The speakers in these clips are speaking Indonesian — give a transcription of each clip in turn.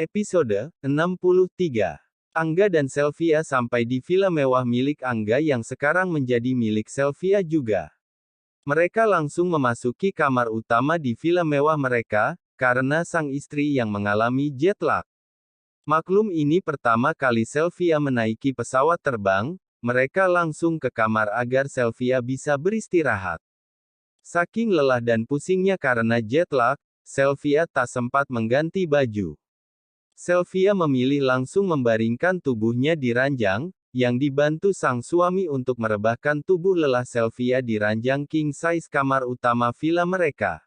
Episode 63. Angga dan Selvia sampai di villa mewah milik Angga yang sekarang menjadi milik Selvia juga. Mereka langsung memasuki kamar utama di villa mewah mereka, karena sang istri yang mengalami jet lag. Maklum ini pertama kali Selvia menaiki pesawat terbang, mereka langsung ke kamar agar Selvia bisa beristirahat. Saking lelah dan pusingnya karena jet lag, Selvia tak sempat mengganti baju. Selvia memilih langsung membaringkan tubuhnya di ranjang, yang dibantu sang suami untuk merebahkan tubuh lelah Selvia di ranjang king size kamar utama villa mereka.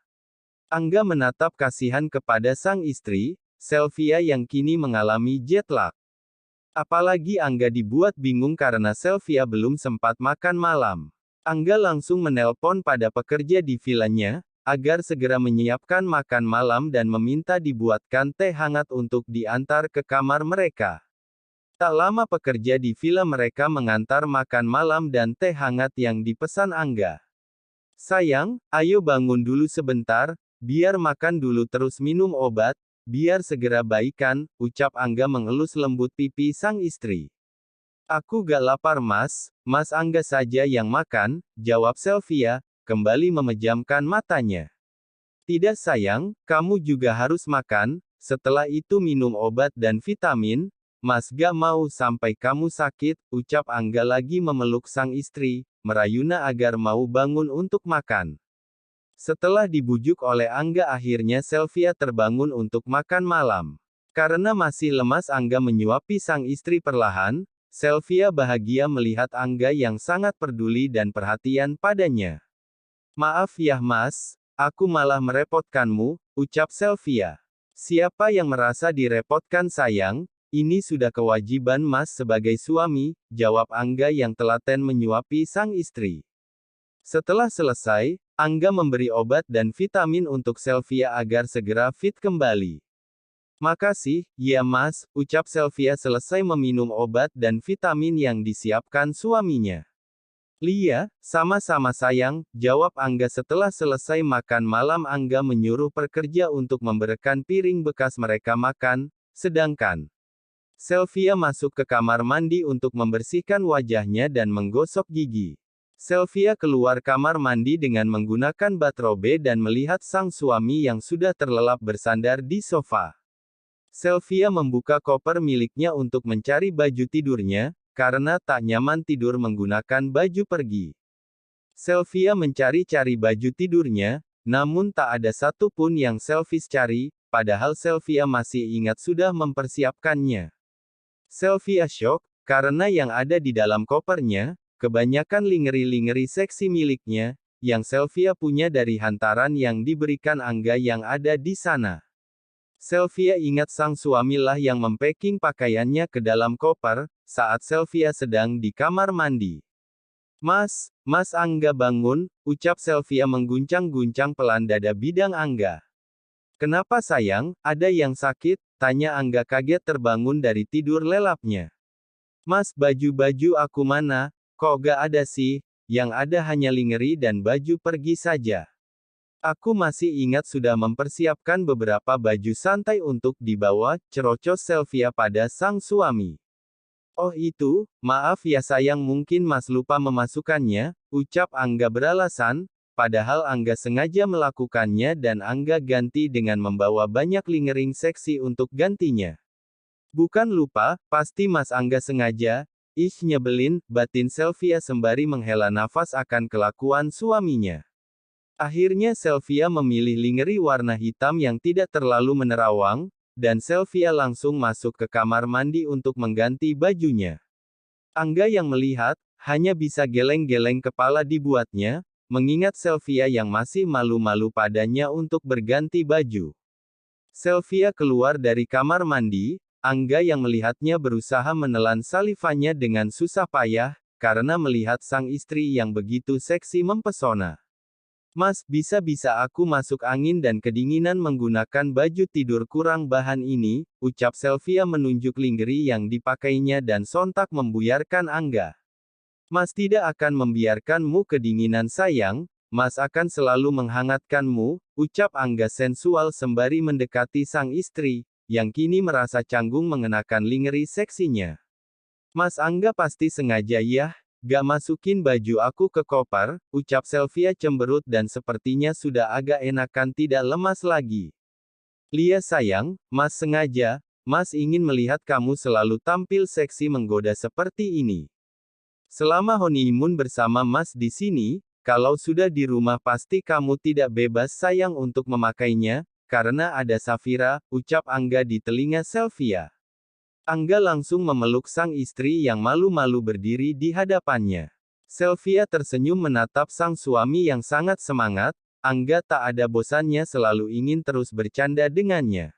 Angga menatap kasihan kepada sang istri, Selvia yang kini mengalami jet lag. Apalagi Angga dibuat bingung karena Selvia belum sempat makan malam. Angga langsung menelpon pada pekerja di villanya, agar segera menyiapkan makan malam dan meminta dibuatkan teh hangat untuk diantar ke kamar mereka. Tak lama pekerja di villa mereka mengantar makan malam dan teh hangat yang dipesan Angga. Sayang, ayo bangun dulu sebentar, biar makan dulu terus minum obat, biar segera baikan, ucap Angga mengelus lembut pipi sang istri. Aku gak lapar mas Angga saja yang makan, jawab Selvia, kembali memejamkan matanya. Tidak sayang, kamu juga harus makan, setelah itu minum obat dan vitamin, mas gak mau sampai kamu sakit, ucap Angga lagi memeluk sang istri, merayunya agar mau bangun untuk makan. Setelah dibujuk oleh Angga akhirnya Selvia terbangun untuk makan malam. Karena masih lemas Angga menyuapi sang istri perlahan, Selvia bahagia melihat Angga yang sangat peduli dan perhatian padanya. Maaf ya mas, aku malah merepotkanmu, ucap Selvia. Siapa yang merasa direpotkan sayang, ini sudah kewajiban mas sebagai suami, jawab Angga yang telaten menyuapi sang istri. Setelah selesai, Angga memberi obat dan vitamin untuk Selvia agar segera fit kembali. Makasih, ya mas, ucap Selvia selesai meminum obat dan vitamin yang disiapkan suaminya. Lia, sama-sama sayang, jawab Angga setelah selesai makan malam. Angga menyuruh pekerja untuk membereskan piring bekas mereka makan, sedangkan Selvia masuk ke kamar mandi untuk membersihkan wajahnya dan menggosok gigi. Selvia keluar kamar mandi dengan menggunakan bathrobe dan melihat sang suami yang sudah terlelap bersandar di sofa. Selvia membuka koper miliknya untuk mencari baju tidurnya, karena tak nyaman tidur menggunakan baju pergi. Selvia mencari-cari baju tidurnya, namun tak ada satu pun yang Selvia cari, padahal Selvia masih ingat sudah mempersiapkannya. Selvia syok, karena yang ada di dalam kopernya, kebanyakan lingeri-lingeri seksi miliknya, yang Selvia punya dari hantaran yang diberikan Angga yang ada di sana. Selvia ingat sang suamilah yang mempacking pakaiannya ke dalam koper, saat Selvia sedang di kamar mandi. Mas Angga bangun, ucap Selvia mengguncang-guncang pelan dada bidang Angga. Kenapa sayang, ada yang sakit? Tanya Angga kaget terbangun dari tidur lelapnya. Mas baju-baju aku mana, kok gak ada sih, yang ada hanya lingeri dan baju pergi saja. Aku masih ingat sudah mempersiapkan beberapa baju santai untuk dibawa, cerocos Selvia pada sang suami. Oh itu, maaf ya sayang mungkin mas lupa memasukkannya, ucap Angga beralasan, padahal Angga sengaja melakukannya dan Angga ganti dengan membawa banyak lingering seksi untuk gantinya. Bukan lupa, pasti mas Angga sengaja, ih nyebelin, batin Selvia sembari menghela nafas akan kelakuan suaminya. Akhirnya Selvia memilih lingeri warna hitam yang tidak terlalu menerawang, dan Selvia langsung masuk ke kamar mandi untuk mengganti bajunya. Angga yang melihat, hanya bisa geleng-geleng kepala dibuatnya, mengingat Selvia yang masih malu-malu padanya untuk berganti baju. Selvia keluar dari kamar mandi, Angga yang melihatnya berusaha menelan salivanya dengan susah payah, karena melihat sang istri yang begitu seksi mempesona. Mas, bisa-bisa aku masuk angin dan kedinginan menggunakan baju tidur kurang bahan ini, ucap Selvia menunjuk lingerie yang dipakainya dan sontak membuyarkan Angga. Mas tidak akan membiarkanmu kedinginan sayang, Mas akan selalu menghangatkanmu, ucap Angga sensual sembari mendekati sang istri, yang kini merasa canggung mengenakan lingerie seksinya. Mas Angga pasti sengaja ya, gak masukin baju aku ke koper, ucap Sylvia cemberut dan sepertinya sudah agak enakan tidak lemas lagi. Lia sayang, Mas sengaja, Mas ingin melihat kamu selalu tampil seksi menggoda seperti ini. Selama honeymoon bersama Mas di sini, kalau sudah di rumah pasti kamu tidak bebas sayang untuk memakainya, karena ada Safira, ucap Angga di telinga Sylvia. Angga langsung memeluk sang istri yang malu-malu berdiri di hadapannya. Sylvia tersenyum menatap sang suami yang sangat semangat, Angga tak ada bosannya selalu ingin terus bercanda dengannya.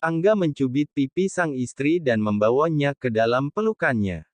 Angga mencubit pipi sang istri dan membawanya ke dalam pelukannya.